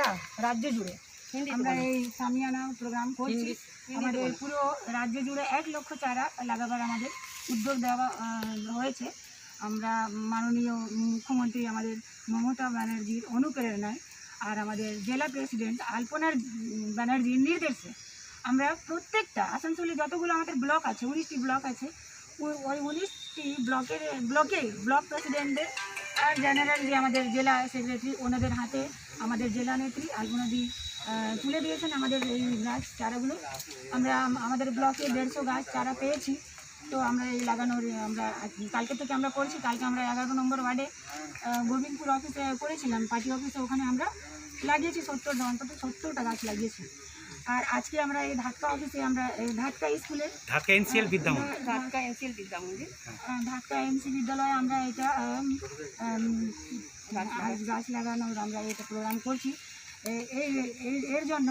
গোটা রাজ্য জুড়ে আমরা এই সামিয়ানা প্রোগ্রাম করছি। আমাদের পুরো রাজ্য জুড়ে 1 লক্ষ চারা লাগাবার আমাদের উদ্যোগ দেওয়া হয়েছে। আমরা মাননীয় মুখ্যমন্ত্রী আমাদের মমতা ব্যানার্জির অনুপ্রেরণায় আর আমাদের জেলা প্রেসিডেন্ট আলপনা ব্যানার্জির নির্দেশে আমরা প্রত্যেকটা আসানসোলে যতগুলো আমাদের ব্লক আছে 19টি ব্লক আছে, ওই 19টি ব্লক প্রেসিডেন্টদের আর জেনারেল যে আমাদের জেলা সেক্রেটারি ওনাদের হাতে আমাদের জেলা নেত্রী আলপনাদি তুলে দিয়েছেন আমাদের এই গাছ চারাগুলো। আমরা আমাদের ব্লকে 150 গাছ চারা পেয়েছি। তো আমরা এই লাগানোর আমরা কালকে থেকে আমরা করছি। কালকে আমরা 11 নম্বর ওয়ার্ডে গোবিন্দপুর অফিসে করেছিলাম, পার্টি অফিসে, ওখানে আমরা লাগিয়েছি 70টা, অন্তত 70টা গাছ লাগিয়েছি। আর আজকে আমরা এই ধাক্কা অফিসে আমরা এই ধাক্কা স্কুলে ধাক্কা এনসি বিদ্যালয়ে আমরা এটা গাছ লাগানোর আমরা এটা প্রোগ্রাম করছি। এর জন্য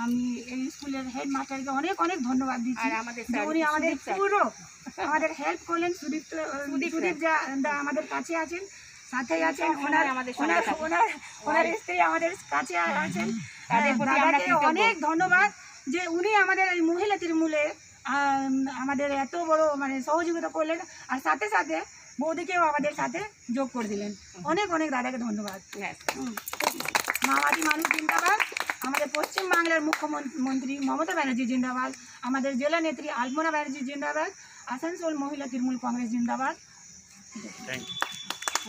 আমি এই স্কুলের হেড মাস্টারকে অনেক অনেক ধন্যবাদ দিচ্ছি। উনি আমাদের পুরো আমাদের হেল্প করলেন। সুদীপ যা আমাদের কাছে আছেন, সাথেই আছেন, ওনার স্ত্রী আমাদের কাছে আছেন। দাদাকে অনেক ধন্যবাদ যে উনি আমাদের এই মহিলা তৃণমূলে আমাদের এত বড় মানে সহযোগিতা করলেন, আর সাথে সাথে বৌদিকেও আমাদের সাথে যোগ করে দিলেন। অনেক অনেক দাদাকে ধন্যবাদ। মামাটি মানুষ জিন্দাবাদ, আমাদের পশ্চিমবাংলার মুখ্যমন্ত্রী মমতা ব্যানার্জি জিন্দাবাদ, আমাদের জেলা নেত্রী আলপনা ব্যানার্জি জিন্দাবাদ, আসানসোল মহিলা তৃণমূল কংগ্রেস জিন্দাবাদ।